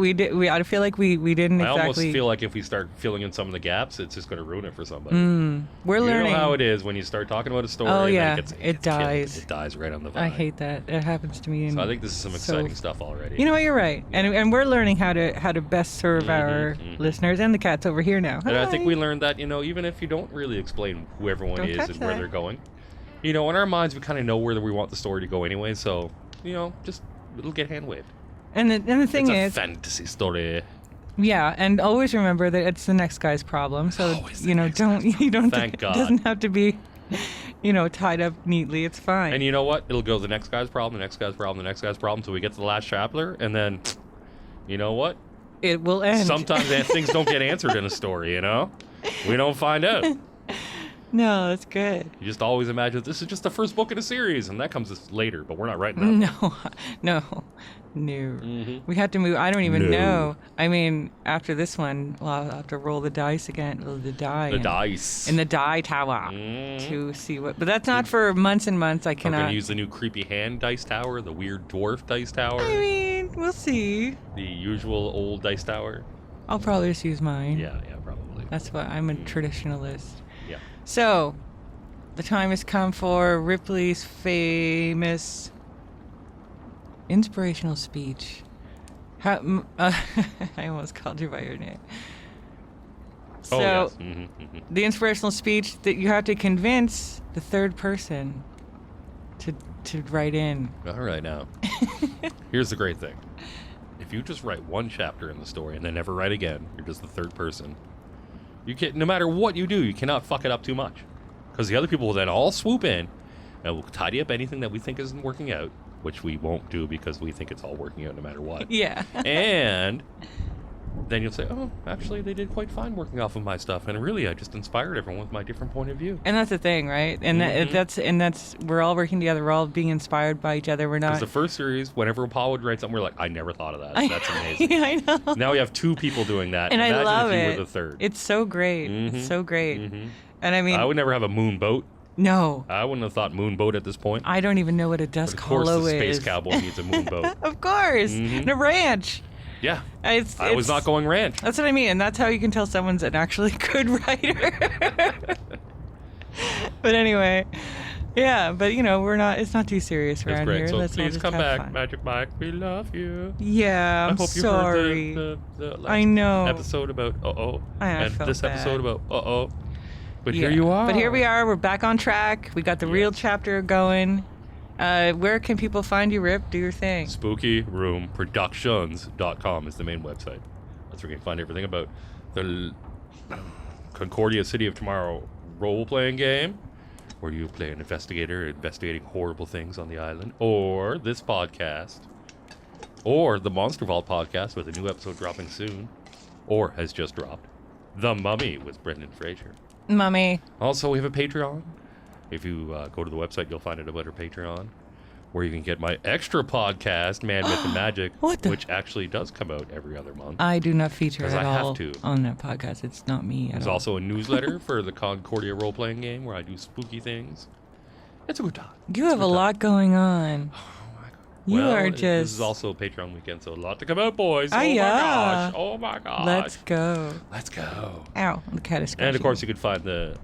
feel like we didn't exactly.
I almost feel like if we start filling in some of the gaps, it's just going to ruin it for somebody.
We're learning.
You know how it is when you start talking about a story.
Oh yeah,
and
it dies.
Killed. It dies right on the vine.
I hate that. It happens to me.
So I think this is some exciting stuff already.
You know what? You're right. Yeah. And we're learning how to best serve our listeners and the cats over here now.
And I think we learned that even if you don't really explain who everyone is and where they're going. In our minds, we kind of know where we want the story to go anyway, so, just it'll get hand-waved.
And the thing is...
It's a fantasy story.
Yeah, and always remember that it's the next guy's problem, so,
Thank God.
It doesn't have to be, tied up neatly. It's fine.
And you know what? It'll go the next guy's problem, the next guy's problem, the next guy's problem, until we get to the last chapter, and then, you know what?
It will end.
Sometimes things don't get answered in a story, We don't find out.
No, that's good.
You just always imagine this is just the first book in a series, and that comes later, but we're not writing that.
No. We had to move. I don't even know. I mean, after this one, I'll have to roll the dice again. The dice. In the die tower to see what. But that's not for months and months. I cannot.
We're going to use the new creepy hand dice tower, the weird dwarf dice tower.
I mean, we'll see.
The usual old dice tower.
I'll probably just use mine.
Yeah, probably.
That's what I'm a traditionalist.
Yeah.
So, the time has come for Ripley's famous inspirational speech. I almost called you by your name. So,
yes.
the inspirational speech that you have to convince the third person to write in.
All right, now. Here's the great thing. If you just write one chapter in the story and then never write again, you're just the third person. You can, no matter what you do, you cannot fuck it up too much. Because the other people will then all swoop in and will tidy up anything that we think isn't working out, which we won't do because we think it's all working out no matter what.
Yeah.
And then you'll say, oh, actually, they did quite fine working off of my stuff. And really, I just inspired everyone with my different point of view.
And that's the thing, right? And that's we're all working together. We're all being inspired by each other. We're not.
Because the first series, whenever Paul would write something, we're like, I never thought of that. That's amazing.
Yeah, I know.
Now we have two people doing that.
And
Imagine
I love
if you
it.
were the third.
It's so great. It's so great. And I mean,
I would never have a moon boat.
no.
I wouldn't have thought moon boat at this point.
I don't even know what a
But
dusk
of course,
hollow
the space
is.
cowboy needs a moon boat.
Of course, and a ranch.
Yeah.
It's
I was not going ranch.
That's what I mean, and that's how you can tell someone's an actually good writer. But anyway, yeah. But you know, we're not. It's not too serious
That's
around
great.
here.
So
Let's all
please
just
come
have
back,
fun.
Magic Mike. We love you.
Yeah, I'm
I hope
sorry.
you heard the last
I know.
episode about
I
and
felt
this episode
bad.
about But
Yeah.
here you are.
But here we are. We're back on track. We got the real chapter going. Where can people find you, Rip? Do your thing.
SpookyRoomProductions.com is the main website. That's where you can find everything about the Concordia City of Tomorrow role-playing game, where you play an investigator investigating horrible things on the island, or this podcast, or the Monster Vault podcast with a new episode dropping soon, or has just dropped, The Mummy with Brendan Fraser.
Mummy.
Also, we have a Patreon. If you go to the website, you'll find it about our Patreon, where you can get my extra podcast, Man, Myth, and Magic,
What the-
which actually does come out every other month.
I do not feature
'Cause
at
I have
all
to.
on that podcast. It's not me at
There's
all.
also a newsletter for the Concordia role-playing game, where I do spooky things. It's a good time.
You have a lot going on. You
Well,
are
This
just.
is also a Patreon weekend, so a lot to come out, boys.
Ah,
Oh
yeah.
my gosh. Oh my gosh.
Let's go.
Let's go.
Ow, the cat is scratching.
And of course, you can find the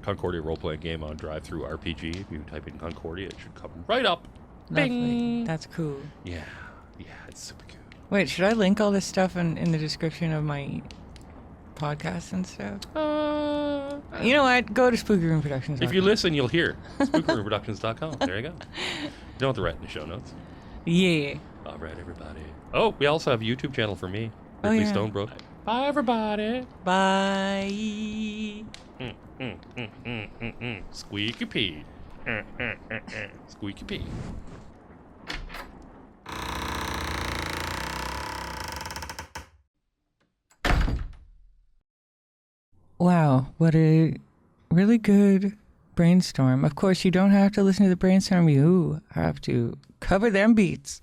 Concordia role-playing game on Drive-Thru RPG. If you type in Concordia, it should come right up.
Lovely.
Bing.
That's cool.
Yeah, it's super cute.
Wait, should I link all this stuff in the description of my podcast and stuff? You know what? Go to Spooky Room Productions.
If you listen, you'll hear. SpookyRoomProductions.com. There you go. You don't have to write in the show notes.
Yeah.
All right, everybody. Oh, we also have a YouTube channel for me,
Oh,
Ripley
yeah.
Stonebrook. Bye, everybody.
Bye.
Squeaky pee. Squeaky pee.
Wow, what a really good brainstorm. Of course, you don't have to listen to the brainstorm. You have to cover them beats.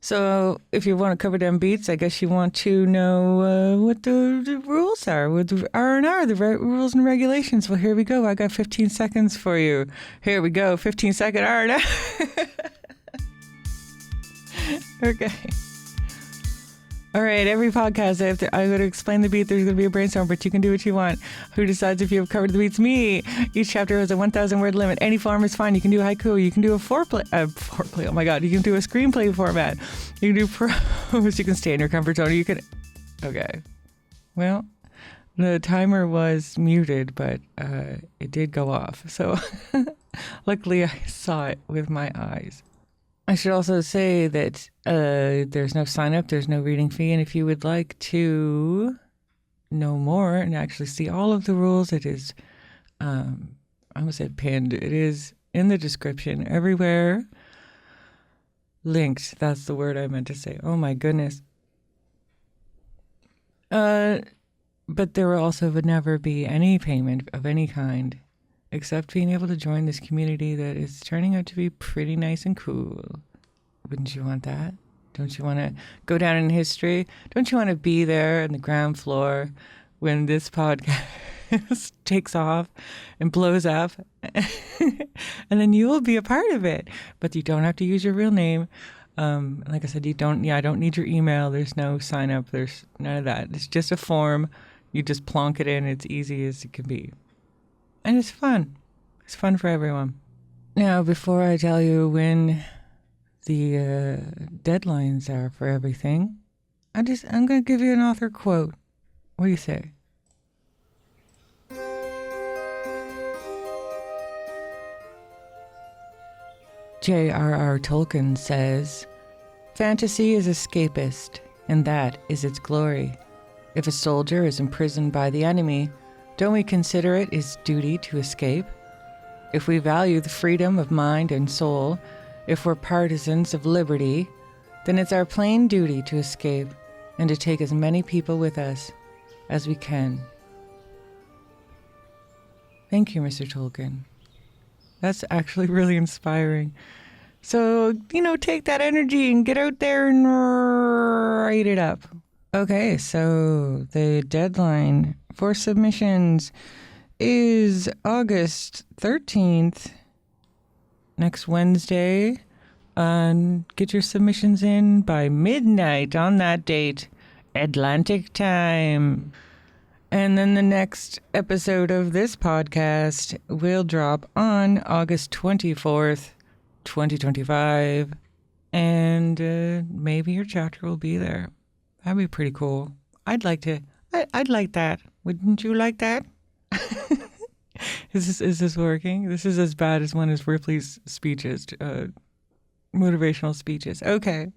So, if you want to cover them beats, I guess you want to know what the rules are, what the R&R, the rules and regulations. Well, here we go. I got 15 seconds for you. Here we go, 15-second R&R. Okay. All right, every podcast, I'm going to explain the beat. There's going to be a brainstorm, but you can do what you want. Who decides if you have covered the beats? Me. Each chapter has a 1,000-word limit. Any form is fine. You can do haiku. You can do a foreplay. Oh, my God. You can do a screenplay format. You can do prose. You can stay in your comfort zone. You can... Okay. Well, the timer was muted, but it did go off. So luckily, I saw it with my eyes. I should also say that there's no sign up, there's no reading fee, and if you would like to know more and actually see all of the rules, it is, I almost said pinned, it is in the description everywhere. Linked, that's the word I meant to say. Oh my goodness. But there will also would never be any payment of any kind, except being able to join this community that is turning out to be pretty nice and cool. Wouldn't you want that? Don't you want to go down in history? Don't you want to be there on the ground floor when this podcast takes off and blows up? And then you will be a part of it. But you don't have to use your real name. Like I said, I don't need your email. There's no sign up. There's none of that. It's just a form. You just plonk it in. It's easy as it can be. And it's fun. It's fun for everyone. Now, before I tell you when the deadlines are for everything, I'm going to give you an author quote. What do you say? J.R.R. Tolkien says, "Fantasy is escapist, and that is its glory. If a soldier is imprisoned by the enemy, don't we consider it his duty to escape? If we value the freedom of mind and soul, if we're partisans of liberty, then it's our plain duty to escape and to take as many people with us as we can." Thank you, Mr. Tolkien. That's actually really inspiring. So, take that energy and get out there and write it up. Okay, so the deadline for submissions is August 13th, next Wednesday. Get your submissions in by midnight on that date, Atlantic time. And then the next episode of this podcast will drop on August 24th, 2025. And maybe your chapter will be there. That'd be pretty cool. I'd like that. Wouldn't you like that? Is this working? This is as bad as one of Ripley's speeches, motivational speeches. Okay.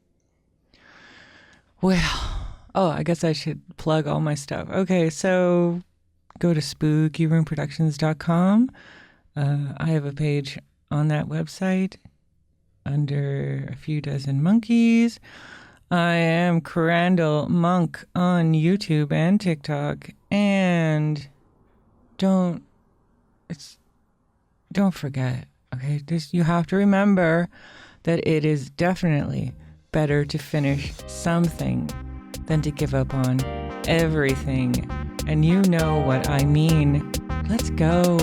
Well, I guess I should plug all my stuff. Okay, so go to spookyroomproductions.com. I have a page on that website under A Few Dozen Monkeys. I am Crandall Monk on YouTube and TikTok. And don't forget, okay? You have to remember that it is definitely better to finish something than to give up on everything. And you know what I mean. Let's go.